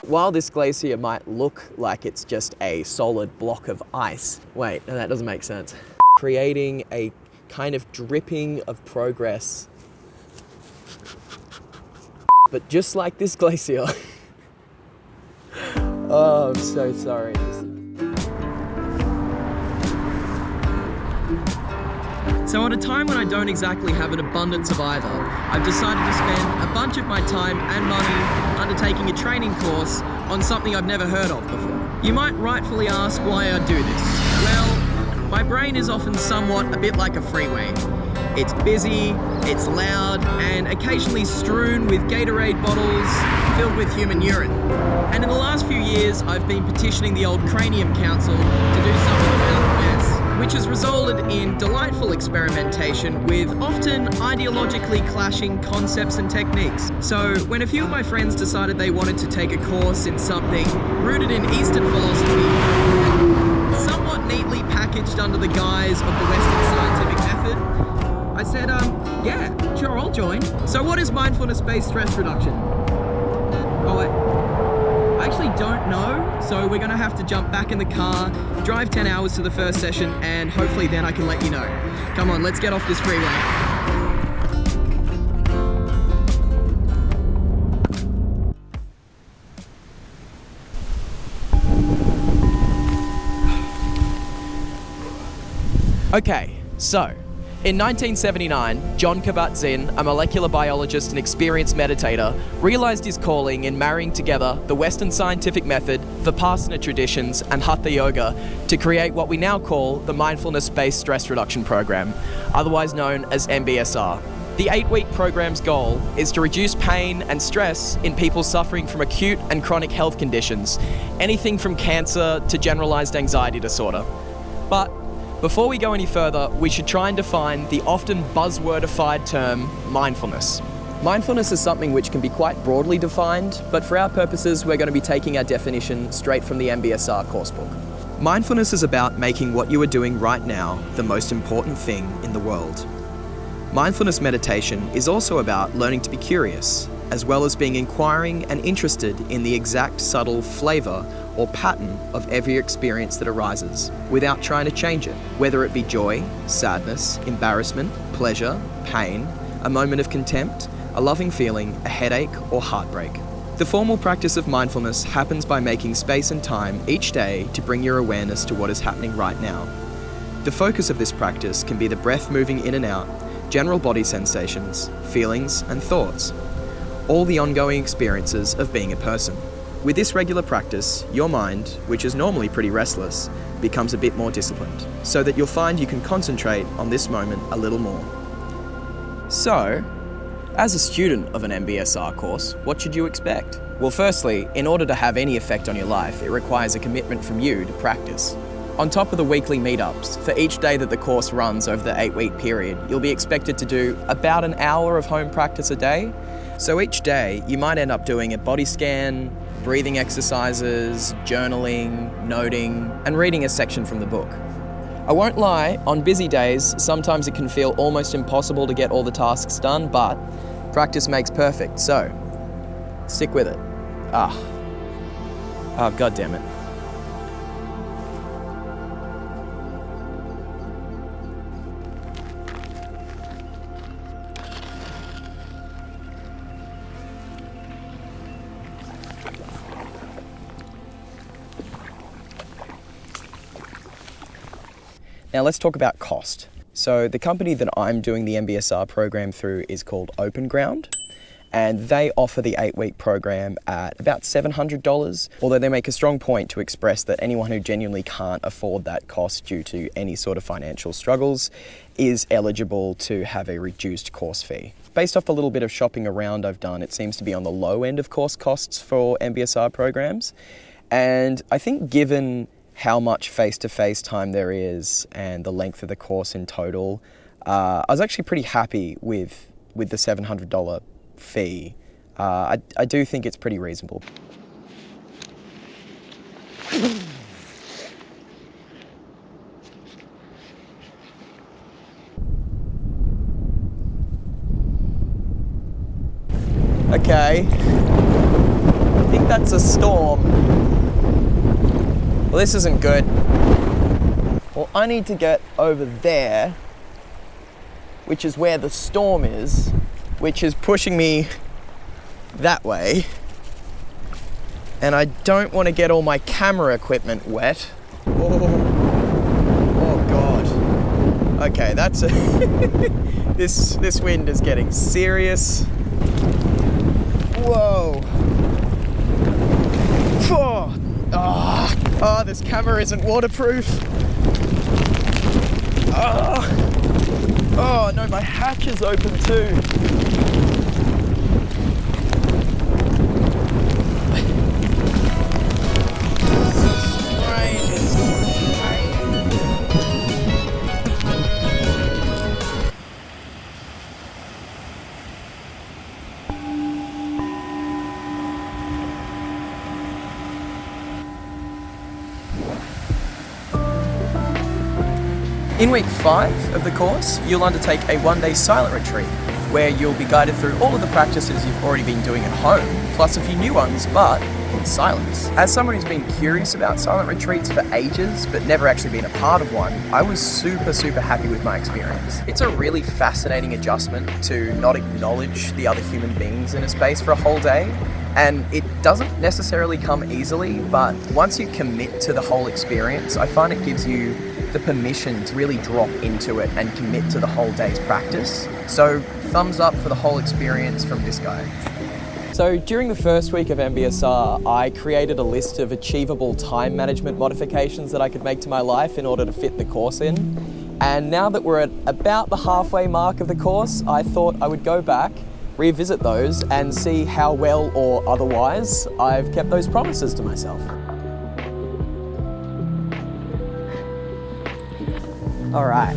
While this glacier might look like it's just a solid block of ice, wait, no, that doesn't make sense. Creating a kind of dripping of progress. But just like this glacier. Oh, I'm so sorry. So at a time when I don't exactly have an abundance of either, I've decided to spend a bunch of my time and money undertaking a training course on something I've never heard of before. You might rightfully ask why I do this. Well, my brain is often somewhat a bit like a freeway. It's busy, it's loud, and occasionally strewn with Gatorade bottles filled with human urine. And in the last few years, I've been petitioning the old Cranium Council to do something about the mess, which has resulted in delightful experimentation with often ideologically clashing concepts and techniques. So when a few of my friends decided they wanted to take a course in something rooted in Eastern philosophy, somewhat neatly packaged under the guise of the Western scientific method, I said, yeah, sure, I'll join. So what is mindfulness-based stress reduction? Oh, I actually don't know, so we're gonna have to jump back in the car, drive 10 hours to the first session, and hopefully then I can let you know. Come on, let's get off this freeway. Okay, so, in 1979, John Kabat-Zinn, a molecular biologist and experienced meditator, realized his calling in marrying together the Western scientific method, Vipassana traditions, and Hatha Yoga to create what we now call the Mindfulness-Based Stress Reduction program, otherwise known as MBSR. The 8-week program's goal is to reduce pain and stress in people suffering from acute and chronic health conditions, anything from cancer to generalized anxiety disorder. But before we go any further, we should try and define the often buzzwordified term mindfulness. Mindfulness is something which can be quite broadly defined, but for our purposes, we're going to be taking our definition straight from the MBSR coursebook. Mindfulness is about making what you are doing right now the most important thing in the world. Mindfulness meditation is also about learning to be curious, as well as being inquiring and interested in the exact subtle flavor or pattern of every experience that arises, without trying to change it, whether it be joy, sadness, embarrassment, pleasure, pain, a moment of contempt, a loving feeling, a headache, or heartbreak. The formal practice of mindfulness happens by making space and time each day to bring your awareness to what is happening right now. The focus of this practice can be the breath moving in and out, general body sensations, feelings, and thoughts, all the ongoing experiences of being a person. With this regular practice, your mind, which is normally pretty restless, becomes a bit more disciplined, so that you'll find you can concentrate on this moment a little more. So, as a student of an MBSR course, what should you expect? Well, firstly, in order to have any effect on your life, it requires a commitment from you to practice. On top of the weekly meetups, for each day that the course runs over the 8-week period, you'll be expected to do about an hour of home practice a day. So each day, you might end up doing a body scan, breathing exercises, journaling, noting, and reading a section from the book. I won't lie, on busy days, sometimes it can feel almost impossible to get all the tasks done, but practice makes perfect, so stick with it. Oh, God damn it. Now let's talk about cost. So the company that I'm doing the MBSR program through is called Open Ground, and they offer the 8-week program at about $700, although they make a strong point to express that anyone who genuinely can't afford that cost due to any sort of financial struggles is eligible to have a reduced course fee. Based off the little bit of shopping around I've done, it seems to be on the low end of course costs for MBSR programs, and I think given how much face-to-face time there is and the length of the course in total, I was actually pretty happy with the $700 fee. I do think it's pretty reasonable. Okay, I think that's a storm. Well, this isn't good. Well, I need to get over there, which is where the storm is, which is pushing me that way. And I don't want to get all my camera equipment wet. Oh God. Okay, that's a this wind is getting serious. Whoa. Oh, this camera isn't waterproof. Oh no, my hatch is open too. In week 5 of the course, you'll undertake a 1-day silent retreat, where you'll be guided through all of the practices you've already been doing at home, plus a few new ones, but in silence. As someone who's been curious about silent retreats for ages, but never actually been a part of one, I was super happy with my experience. It's a really fascinating adjustment to not acknowledge the other human beings in a space for a whole day. And it doesn't necessarily come easily, but once you commit to the whole experience, I find it gives you the permission to really drop into it and commit to the whole day's practice. So thumbs up for the whole experience from this guy. So during the first week of MBSR, I created a list of achievable time management modifications that I could make to my life in order to fit the course in. And now that we're at about the halfway mark of the course, I thought I would go back, revisit those and see how well or otherwise I've kept those promises to myself. All right,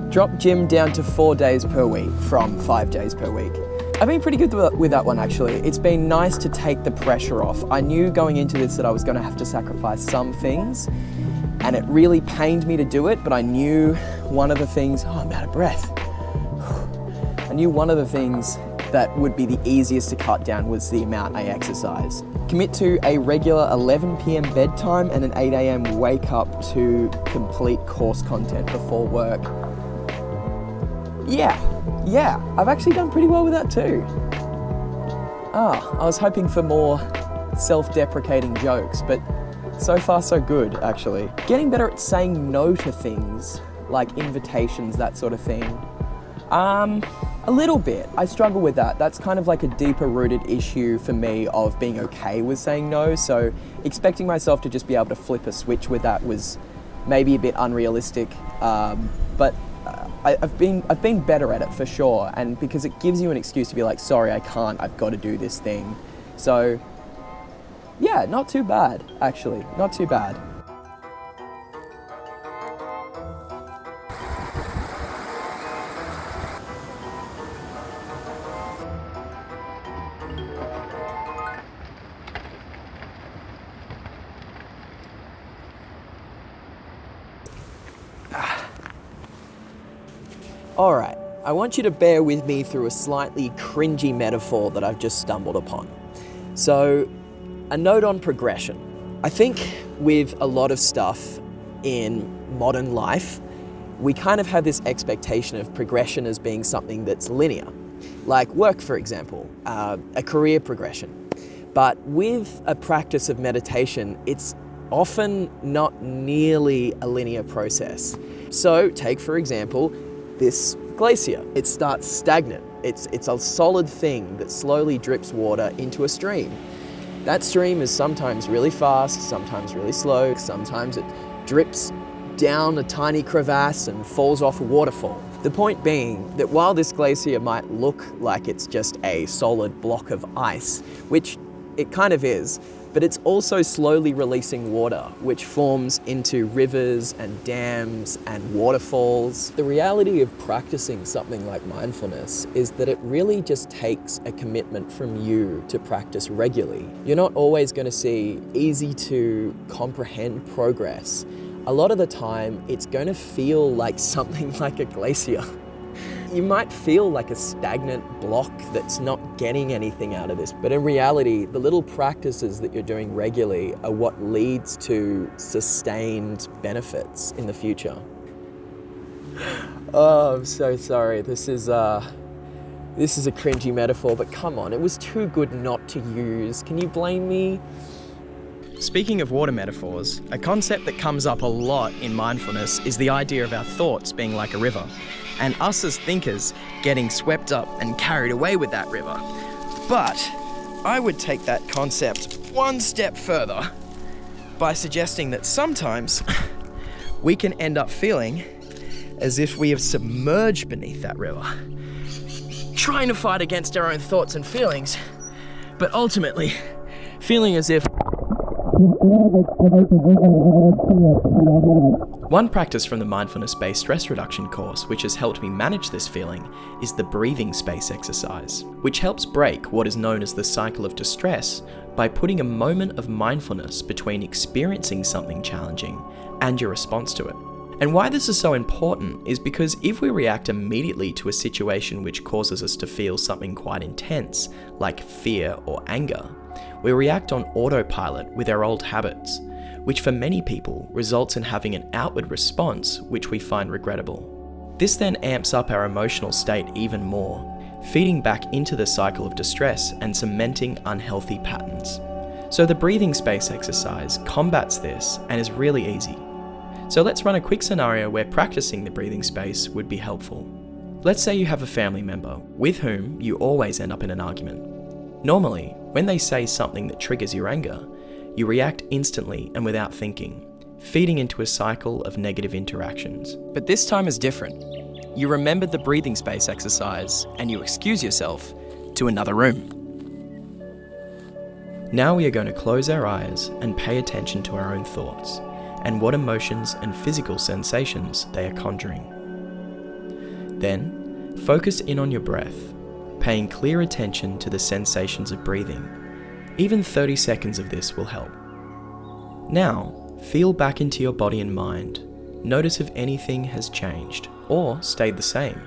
drop gym down to 4 days per week from 5 days per week. I've been pretty good with that one actually. It's been nice to take the pressure off. I knew going into this that I was gonna have to sacrifice some things and it really pained me to do it, but I knew one of the things, I'm out of breath. I knew one of the things that would be the easiest to cut down was the amount I exercise. Commit to a regular 11 p.m. bedtime and an 8 a.m. wake up to complete course content before work. Yeah, I've actually done pretty well with that too. I was hoping for more self-deprecating jokes, but so far so good actually. Getting better at saying no to things, like invitations, that sort of thing. A little bit. I struggle with that. That's kind of like a deeper rooted issue for me of being okay with saying no. So expecting myself to just be able to flip a switch with that was maybe a bit unrealistic. But I've been better at it for sure. And because it gives you an excuse to be like, sorry, I can't, I've got to do this thing. So yeah, not too bad, actually, not too bad. All right, I want you to bear with me through a slightly cringy metaphor that I've just stumbled upon. So, a note on progression. I think with a lot of stuff in modern life, we kind of have this expectation of progression as being something that's linear. Like work, for example, a career progression. But with a practice of meditation, it's often not nearly a linear process. So, take for example, this glacier. It starts stagnant. It's a solid thing that slowly drips water into a stream. That stream is sometimes really fast, sometimes really slow, sometimes it drips down a tiny crevasse and falls off a waterfall. The point being that while this glacier might look like it's just a solid block of ice, which it kind of is, but it's also slowly releasing water, which forms into rivers and dams and waterfalls. The reality of practicing something like mindfulness is that it really just takes a commitment from you to practice regularly. You're not always going to see easy to comprehend progress. A lot of the time, it's going to feel like something like a glacier. you might feel like a stagnant block that's not getting anything out of this, but in reality, the little practices that you're doing regularly are what leads to sustained benefits in the future. Oh, I'm so sorry. This is a cringy metaphor, but come on, it was too good not to use. Can you blame me? Speaking of water metaphors, a concept that comes up a lot in mindfulness is the idea of our thoughts being like a river, and us as thinkers getting swept up and carried away with that river. But I would take that concept one step further by suggesting that sometimes we can end up feeling as if we have submerged beneath that river, trying to fight against our own thoughts and feelings, but ultimately feeling as if... One practice from the Mindfulness-Based Stress Reduction course which has helped me manage this feeling is the breathing space exercise, which helps break what is known as the cycle of distress by putting a moment of mindfulness between experiencing something challenging and your response to it. And why this is so important is because if we react immediately to a situation which causes us to feel something quite intense, like fear or anger, we react on autopilot with our old habits, which for many people results in having an outward response which we find regrettable. This then amps up our emotional state even more, feeding back into the cycle of distress and cementing unhealthy patterns. So the breathing space exercise combats this and is really easy. So let's run a quick scenario where practicing the breathing space would be helpful. Let's say you have a family member with whom you always end up in an argument. Normally, when they say something that triggers your anger, you react instantly and without thinking, feeding into a cycle of negative interactions. But this time is different. You remember the breathing space exercise and you excuse yourself to another room. Now we are going to close our eyes and pay attention to our own thoughts and what emotions and physical sensations they are conjuring. Then, focus in on your breath, paying clear attention to the sensations of breathing. Even 30 seconds of this will help. Now, feel back into your body and mind. Notice if anything has changed or stayed the same.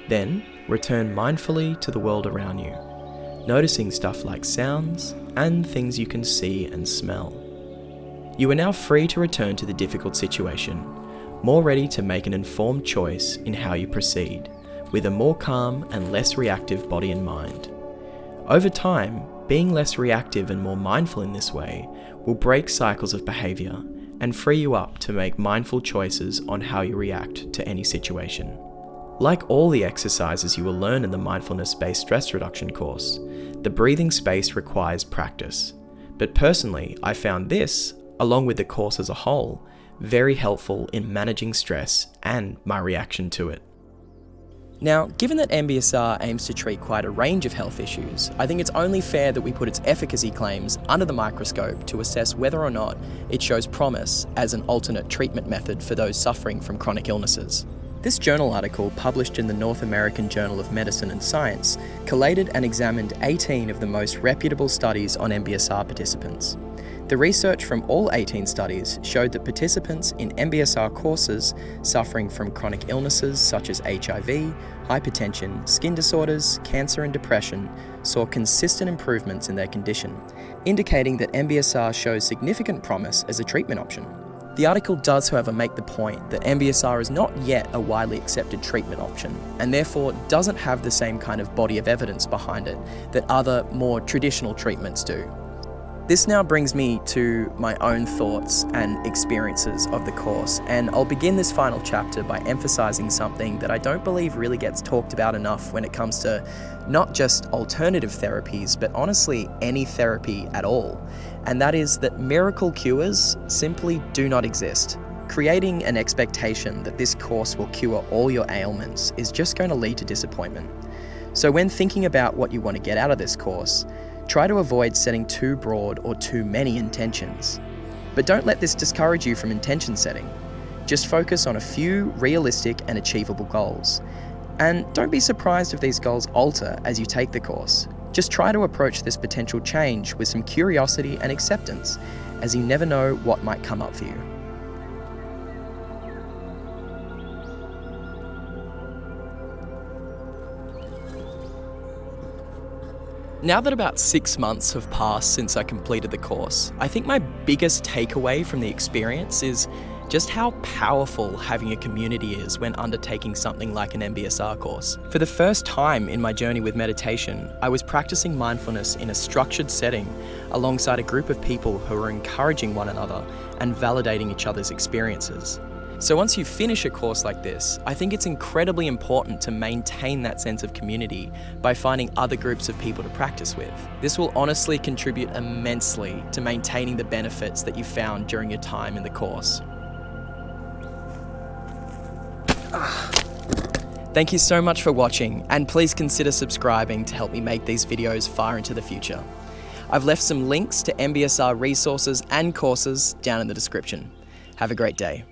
Then, return mindfully to the world around you, noticing stuff like sounds and things you can see and smell. You are now free to return to the difficult situation, more ready to make an informed choice in how you proceed, with a more calm and less reactive body and mind. Over time, being less reactive and more mindful in this way will break cycles of behaviour and free you up to make mindful choices on how you react to any situation. Like all the exercises you will learn in the Mindfulness-Based Stress Reduction course, the breathing space requires practice. But personally, I found this, along with the course as a whole, very helpful in managing stress and my reaction to it. Now, given that MBSR aims to treat quite a range of health issues, I think it's only fair that we put its efficacy claims under the microscope to assess whether or not it shows promise as an alternate treatment method for those suffering from chronic illnesses. This journal article, published in the North American Journal of Medicine and Science, collated and examined 18 of the most reputable studies on MBSR participants. The research from all 18 studies showed that participants in MBSR courses suffering from chronic illnesses such as HIV, hypertension, skin disorders, cancer and depression saw consistent improvements in their condition, indicating that MBSR shows significant promise as a treatment option. The article does, however, make the point that MBSR is not yet a widely accepted treatment option and therefore doesn't have the same kind of body of evidence behind it that other, more traditional treatments do. This now brings me to my own thoughts and experiences of the course, and I'll begin this final chapter by emphasizing something that I don't believe really gets talked about enough when it comes to not just alternative therapies, but honestly any therapy at all, and that is that miracle cures simply do not exist. Creating an expectation that this course will cure all your ailments is just going to lead to disappointment. So when thinking about what you want to get out of this course, try to avoid setting too broad or too many intentions. But don't let this discourage you from intention setting. Just focus on a few realistic and achievable goals. And don't be surprised if these goals alter as you take the course. Just try to approach this potential change with some curiosity and acceptance, as you never know what might come up for you. Now that about 6 months have passed since I completed the course, I think my biggest takeaway from the experience is just how powerful having a community is when undertaking something like an MBSR course. For the first time in my journey with meditation, I was practicing mindfulness in a structured setting alongside a group of people who were encouraging one another and validating each other's experiences. So once you finish a course like this, I think it's incredibly important to maintain that sense of community by finding other groups of people to practice with. This will honestly contribute immensely to maintaining the benefits that you found during your time in the course. Thank you so much for watching, and please consider subscribing to help me make these videos far into the future. I've left some links to MBSR resources and courses down in the description. Have a great day.